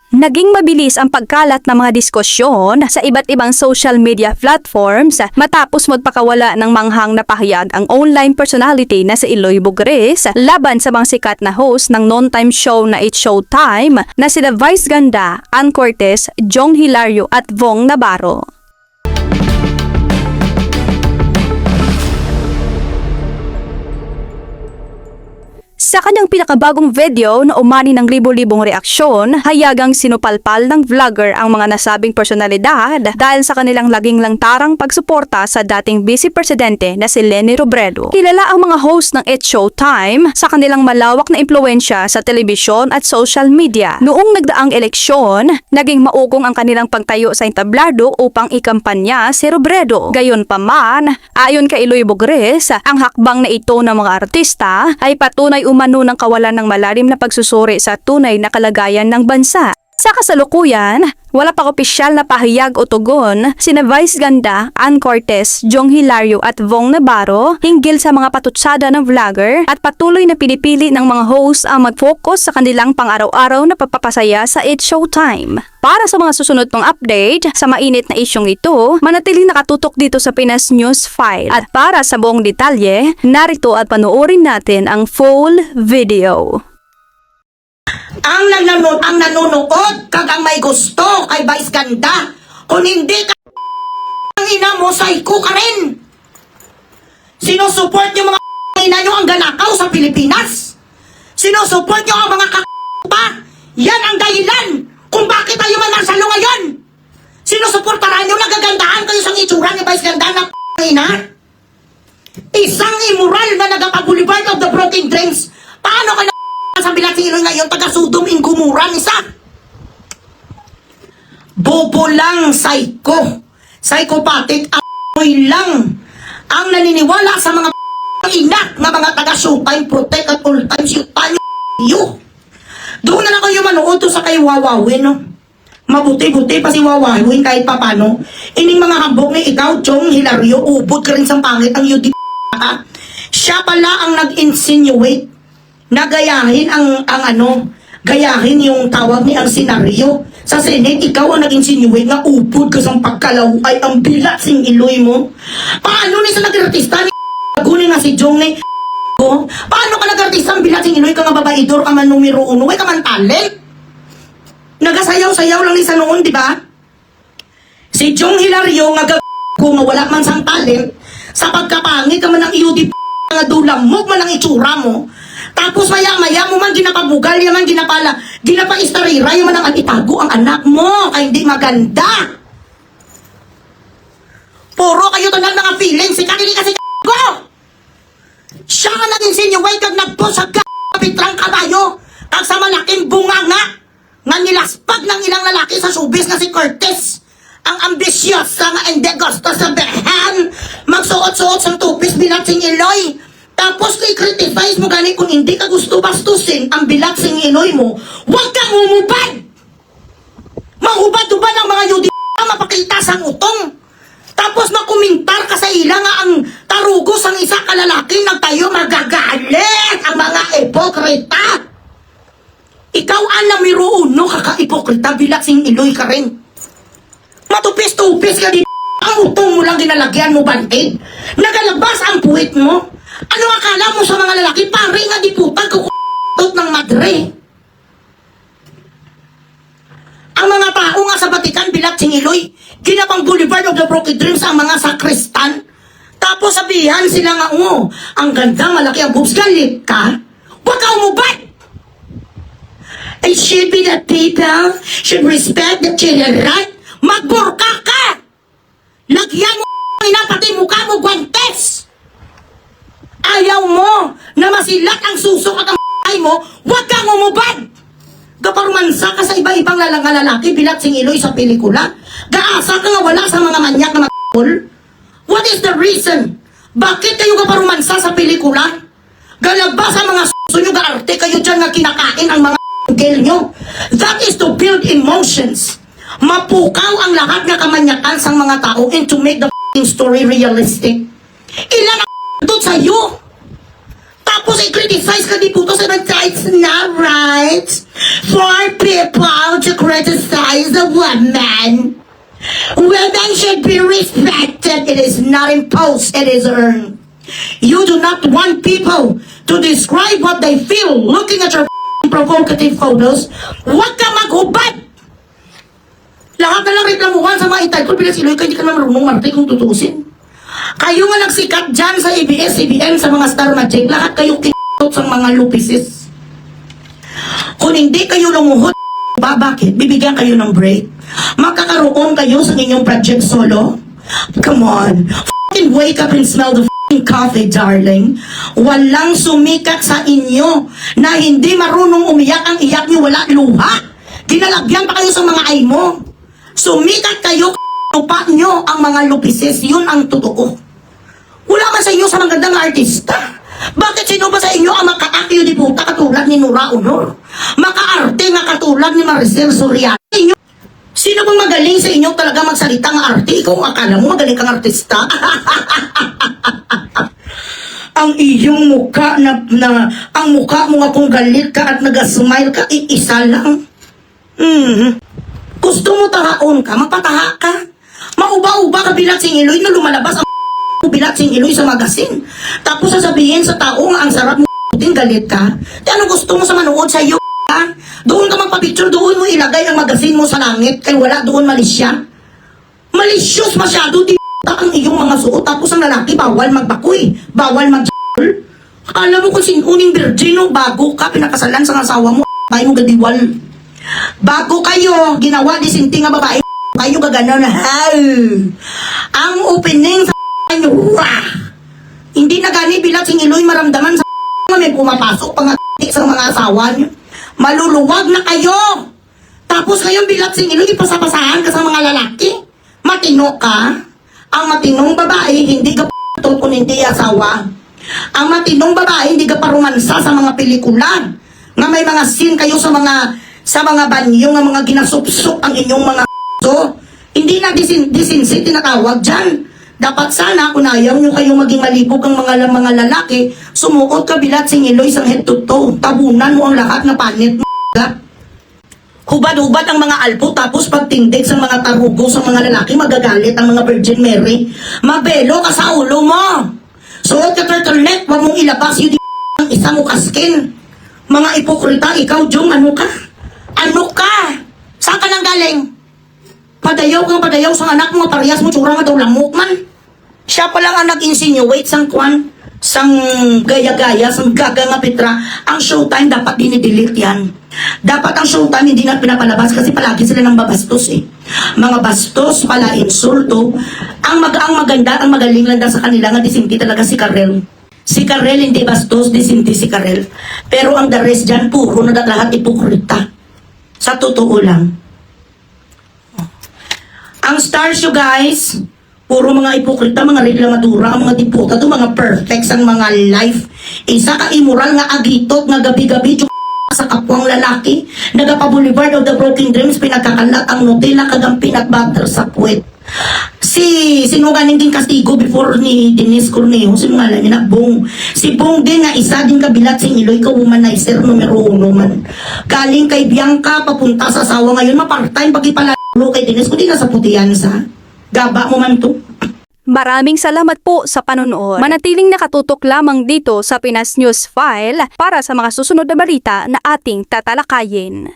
Naging mabilis ang pagkalat ng mga diskusyon sa iba't ibang social media platforms matapos magpakawala ng manghang na pahayag ang online personality na si Eloy Bugres laban sa mga sikat na host ng non-time show na It's Showtime na sina Vice Ganda, Ann Cortez, Jong Hilario at Vong Navarro. Sa kanyang pinakabagong video na umani ng libo-libong reaksyon, hayagang sinupalpal ng vlogger ang mga nasabing personalidad dahil sa kanilang laging langtarang pagsuporta sa dating Vice Presidente na si Leni Robredo. Kilala ang mga host ng It's Showtime sa kanilang malawak na impluensya sa telebisyon at social media. Noong nagdaang eleksyon, naging maugong ang kanilang pagtayo sa entablado upang ikampanya si Robredo. Gayunpaman, ayon kay Eloy Bugres, ang hakbang na ito ng mga artista ay patunay umano ng kawalan ng malalim na pagsusuri sa tunay na kalagayan ng bansa. Sa kasalukuyan, wala pang opisyal na pahayag o tugon sina Vice Ganda, Ann Cortez, Jong Hilario at Vong Navarro hinggil sa mga patutsada ng vlogger at patuloy na pinipili ng mga host ang mag-focus sa kanilang pang-araw-araw na pagpapasaya sa It's Showtime. Para sa mga susunod pang update sa mainit na isyong ito, manatiling nakatutok dito sa Pinas News File. At para sa buong detalye, narito at panoorin natin ang full video. Ang nanonood kag ang may gusto kay Vice Ganda. Kung hindi ka ang ina mo, psycho ka rin. Sinusupport yung mga ina nyo ang ganakaw sa Pilipinas. Sinusupport nyo ang mga pa. Yan ang dahilan kung bakit tayo manansalo ngayon. Sinusuportaran nyo, nagagandahan kayo sa itsura ni Vice Ganda na ina. Isang immoral na nagapag-Boulevard of the Broken Dreams. Paano ka sa bilang Iloy ngayon, taga-Sudom, Ingumuran, isa? Bobo lang, psycho. Psychopathic, amoy lang ang naniniwala sa mga inak na mga taga-Showtime, Protect at all times, you. Doon na lang kayo manood sa kay Wawawin, no? Mabuti-buti pa si Wawawin kahit papano. Ining mga hambog ni ikaw, Jong Hilario, ubod ka rin sa pangit ang UD ka. Siya pala ang nag-insinuate na gayahin gayahin yung tawag ni ang senaryo. Sa Senate, ikaw ang nag-insinuate nga upod ka sa pagkalaw ay ang bilat sing Iloy mo. Paano ni sa nag-artista ni Gunin nga si Jong ni ko? Paano ka nag-artista ang bilat sing Iloy ka nga babaidor ka man numero 1? Way ka man talent? Nagasayaw-sayaw lang ni sa noon, di ba? Si Jong Hilario nga kung wala man sang talent, sa pagkapangit ka man ang iyo di nga dulamog man ang itsura mo. Tapos maya-maya mo man ginapabugal, yaman ginapaistarira, yaman ang itago ang anak mo, ay hindi maganda. Puro kayo to ng mga feelings, si kanili kasi ko. Siya nga nag-insinuate kag nagpost sa kapitrang kabayo, kag sa malaking bunganga, nga nilaspag ng ilang lalaki sa showbiz na si Cortez. Ang ambisyosa nga hindi gusto sabihin, magsuot-suot sa tupis bilang sing Iloy. Tapos i-criticize mo gani kung hindi ka gusto bastusin ang bilat sing Iloy mo, huwag kang umubad! Mahubad-ubad ang mga yudi mapakita sang utong. Tapos makumintar ka sa ila nga ang tarugos ang isa kalalaking nagtayo magagalit ang mga ipokrita. Ikaw ang namiro uno kaka-ipokrita bilat sing Iloy ka rin. Matupis-tupis ka din ang utong mo lang dinalagyan mo bantid. Nagalabas ang puwit mo. Ano akala mo sa mga lalaki? Pare nga di putang kukutot ng madre. Ang mga tao nga sa Batikan, bilat sing Iloy, ginapang Boulevard of the Broken Dreams ang mga sakristan. Tapos sabihan sila nga, ang ganda, malaki ang boobs, galit ka? Huwag ka umubad! It should be that people should respect the children, right? Magburka ka! Lagyan mo pati mukha mo guantes! Ayaw mo na masilat ang susok at ang mo, huwag kang umubad! Kaparumansa ka sa iba-ibang lalaki bilat sing Iloy sa pelikula. Gaasa ka nga wala sa mga manyak na What is the reason? Bakit kayo kaparumansa sa pelikula? Galabas ang mga sunyo gaarte kayo dyan nga kinakain ang mga nyo. That is to build emotions. Mapukaw ang lahat nga kamanyakan sang mga tao and to make the story realistic. Ilan ang sa'yo? Tapos Tapos i-criticize ka di puto sa it's not right for people to criticize a woman. Women should be respected. It is not imposed, it is earned. You do not want people to describe what they feel looking at your provocative photos. Huwag ka maghubad! Lahat na lang reklamuhan sa mga entitled pinasiloy ka, hindi ka na marunong marte kung tutusin. Kayo nga nagsikat dyan sa ABS-CBN, sa mga Star Magic, lahat kayo k***ot sa mga lupisis. Kung hindi kayo lumuhod, bakit? Bibigyan kayo ng break. Magkakaroon kayo sa inyong project solo. Come on. Fucking wake up and smell the fucking coffee, darling. Walang sumikat sa inyo na hindi marunong umiyak. Ang iyak nyo wala luha. Dinalagyan pa kayo sa mga ay mo. Sumikat kayo, lupa nyo ang mga lupises. Yun ang totoo. Wala man sa inyo sa magandang artista. Bakit sino ba sa inyo ang makaakyo di puta katulad ni Nora Honor? Makaarte nga katulad ni Maricel Soriano? Sino bang magaling sa inyo talaga magsalita ng arte? Ikaw ang akala mo magaling kang artista? Ang iyong muka ang muka mo nga kung galit ka at nag-smile ka, iisa lang. Gusto mo tahaon ka, mapataha ka. Mauba-uba ka bilat sing Iloy na lumalabas ang bilat sing Iloy sa magasin. Tapos sasabihin sa tao nga ang sarap mo din galit ka. Di ano gusto mo sa manood sa iyo? Doon ka magpa-picture, doon mo ilagay ang magasin mo sa langit kaya wala doon malisya. Malicious masyado, di ang iyong mga suot. Tapos ang lalaki, bawal magbakoy, bawal mag-j***l. Akala mo kung sinuning virgin, bago ka pinakasalan sa asawa mo, tayo mo gadiwal. Bago kayo, ginawa di sinting nga babae, kayo gaganon, ang opening sa nyo, hindi na gani bilat sing Iloy maramdaman sa nga may pumapasok pang sa mga asawa nyo. Maluluwag na kayo. Tapos kayong bilat sing Iloy, ipasapasahan ka sa mga lalaki. Matino ka. Ang matinong babae, hindi ka p***to kung hindi asawa. Ang matinong babae, hindi ka parumansa sa mga pelikula. Nga may mga scene kayo sa mga banyo, nga mga ginasupsup ang inyong mga so, hindi na disinsi tinatawag dyan. Dapat sana, kung ayaw nyo kayo maging malibog ang mga lalaki, sumuot ka bilat sing Iloy sang head to toe. Tabunan mo ang lahat na panit mo. Hubad-hubad ang mga alpo, tapos pagtindig sa mga tarugo sa mga lalaki, magagalit ang mga Virgin Mary. Mabelo ka sa ulo mo. Suot ka turtleneck, wag mong ilabas yung ang isa mo kaskin. Mga ipokrita, ikaw, Jong, ano ka? Ano ka? Saan ka nang galing? Padayaw kang padayaw sa anak mo, parehas mo, tsura nga daw lamok man. Siya pa lang ang nag-insinuate sang kwan, sang gaya-gaya, sang gaga nga Petra. Ang showtime dapat dinidelete yan. Dapat ang showtime hindi na pinapalabas kasi palagi sila ng babastos eh. Mga bastos, pala insulto. Ang maganda, ang magaling lang daw sa kanila nga disinti talaga si Karel. Si Karel hindi bastos, disinti si Karel. Pero ang the rest dyan, puro na lahat ipokrita. Sa totoo lang. Ang stars you guys, puro mga ipokrita, mga reklamadura, ang mga diputa, mga perfects ang mga life. Isa ka immoral nga agitot, nga gabi-gabi, sa kapwang lalaki, nagapa-boulevard of the broken dreams, pinagkakalat ang Nutella, kagang peanut butter sa puwet. Sino ganing din kastigo before ni Denise Cornejo, sino nga lang yun, Bong. Si Bong din nga isa din kabilat sing Iloy, ka womanizer numero 1 man. Galing kay Bianca, papunta sa asawa ngayon, ma-part-time, pag-ipalalo kay Denise, kundi nasa putiyan sa gaba mo man to. Maraming salamat po sa panonood. Manatiling nakatutok lamang dito sa Pinas News File para sa mga susunod na balita na ating tatalakayin.